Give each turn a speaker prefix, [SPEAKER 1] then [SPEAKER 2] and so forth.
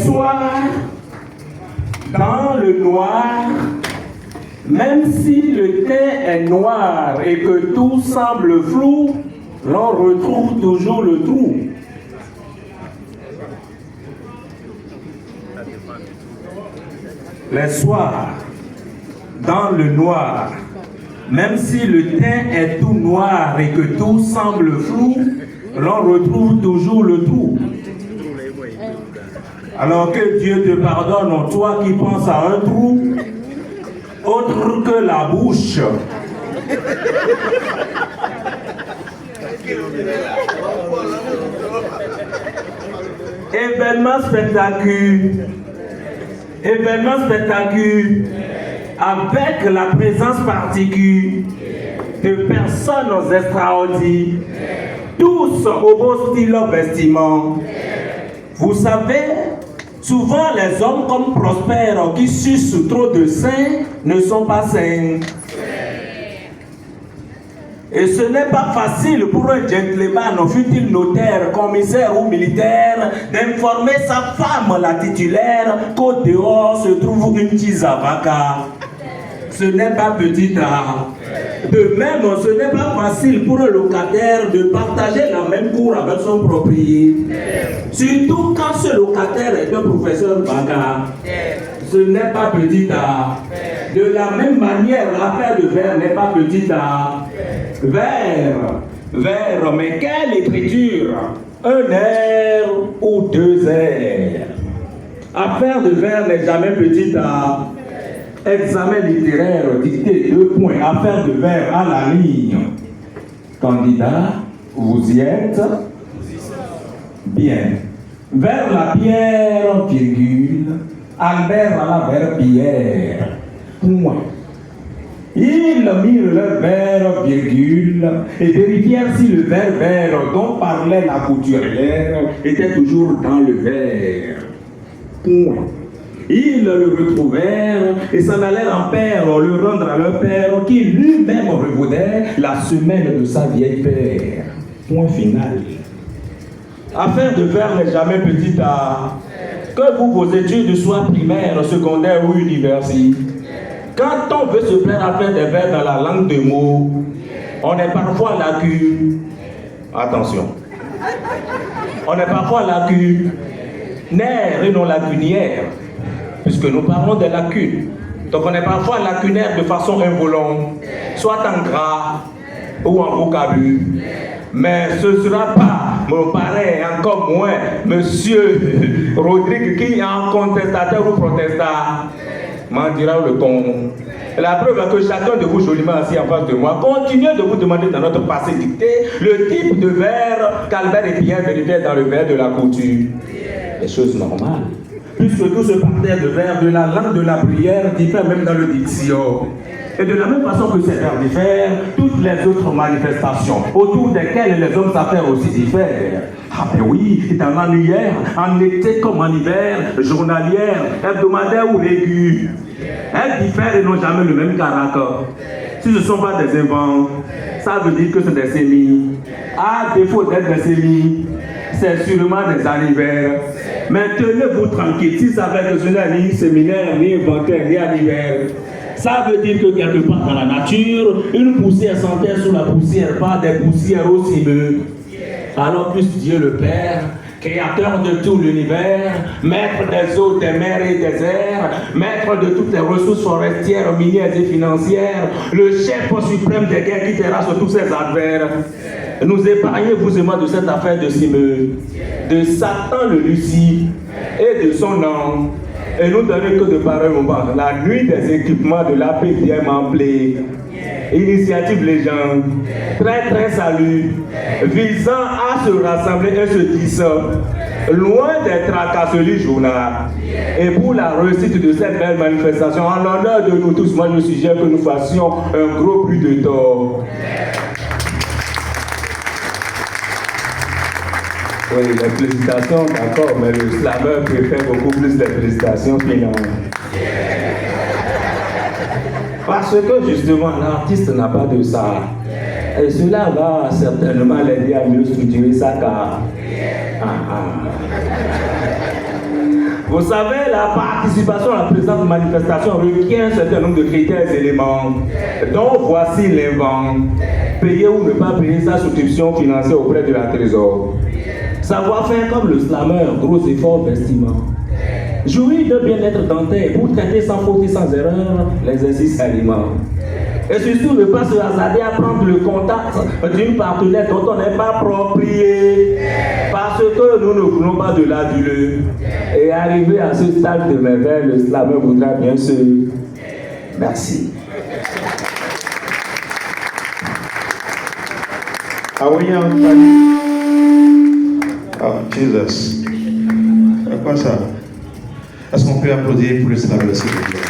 [SPEAKER 1] Soir, dans le noir, même si le teint est noir et que tout semble flou, l'on retrouve toujours le trou. Les soirs, dans le noir, même si le teint est tout noir et que tout semble flou, l'on retrouve toujours le trou. Alors que Dieu te pardonne, toi qui penses à un trou, autre que la bouche. Événement spectaculaire. Événement spectaculaire. Avec la présence particulière de personnes extraordinaires, tous au beau style vestiment. Vous savez, souvent les hommes comme Prosper qui sucent trop de seins ne sont pas sains. Et ce n'est pas facile pour un gentleman, fût-il notaire, commissaire ou militaire, d'informer sa femme, la titulaire, qu'au dehors se trouve une tizavaka. Ce n'est pas petit art. De même, ce n'est pas facile pour un locataire de partager la même cour avec son propriétaire. Surtout quand ce locataire est un professeur bagarre. Ce n'est pas petit art. De la même manière, l'affaire de verre n'est pas petit art. Verre, mais quelle écriture! Un air ou deux airs. Affaire de verre n'est jamais petit art. Examen littéraire dicté 2 points. Affaire de verre à la ligne. Candidat, vous y êtes? Bien. Vers la pierre, virgule. Albert alla vers Pierre. Point. Ils mirent leur verre, virgule, et vérifièrent si le verre dont parlait la couturière était toujours dans le verre. Point. Ils le retrouvèrent et s'en allèrent en paire le rendre à leur père qui lui-même revaudait la semelle de sa vieille père. Point final. Affaire de verre n'est jamais petit art. Que vos études soient primaires, secondaires ou universitaires. Quand on veut se plaire à faire des vers dans la langue de mots, on est parfois lacunaire. Attention. On est parfois lacunaire et non lacunière. Puisque nous parlons des lacunes. Donc on est parfois lacunaire de façon involontaire, soit en gras ou en vocabulaire. Mais ce ne sera pas mon pareil, encore moins monsieur Rodrigue qui est en contestataire ou protestant m'en dira le ton. La preuve est que chacun de vous joliment assis en face de moi continue de vous demander dans notre passé dicté le type de verre qu'Albert et Pierre vérifiaient dans le verre de la couture. Des choses normales. Puisque tout ce parterre de vers de la langue de la prière diffère même dans le diction. Et de la même façon que ces vers diffèrent, toutes les autres manifestations autour desquelles les hommes s'affairent aussi diffèrent. Ah ben oui, dans l'annuaire, en été comme en hiver, journalière, hebdomadaire ou régulière. Elles diffèrent et n'ont jamais le même caractère. Si ce ne sont pas des invents, ça veut dire que c'est des sémis. À défaut d'être des sémis, c'est sûrement des anniversaires. Mais tenez-vous tranquille, si ça fait que ce n'est ni séminaire, ni inventaire, ni anniversaire, ça veut dire que quelque part dans la nature, une poussière s'enterre sous la poussière, pas des poussières aussi bleues. Alors puisse Dieu le Père, créateur de tout l'univers, maître des eaux, des mers et des airs, maître de toutes les ressources forestières, minières et financières, le chef suprême des guerres qui terrasse tous ses adversaires, nous épargnez, vous et moi, de cette affaire de Simeux, de Satan le Lucie et de son nom, et nous donner que de pareils moments. La nuit des équipements de l'APDM en blé, initiative légende, très salut, visant à se rassembler et se dissoudre, loin des tracasseries journal. Et pour la réussite de cette belle manifestation, en l'honneur de nous tous, moi je suggère que nous fassions un gros bruit de tort. Oui, les félicitations, d'accord, mais le slammer préfère beaucoup plus les félicitations finalement. Parce que justement, l'artiste n'a pas de ça. Et cela va certainement l'aider à mieux structurer sa carte. Vous savez, la participation à la présente manifestation requiert un certain nombre de critères et éléments. Donc voici l'invent. Payer ou ne pas payer sa souscription financière auprès de la Trésor. Savoir faire comme le slammer, gros effort vestiment. Jouir de bien-être dentaire pour traiter sans faute et sans erreur l'exercice aliment. Et surtout ne pas se hasarder à prendre le contact d'une partenaire dont on n'est pas proprié. Parce que nous ne voulons pas de l'aduleux. Et arrivé à ce stade de merveille, le slammer voudra bien se... Merci.
[SPEAKER 2] Are we on? Oh, Jesus. Quoi ça? Est-ce qu'on peut applaudir pour le slammer, s'il vous plaît?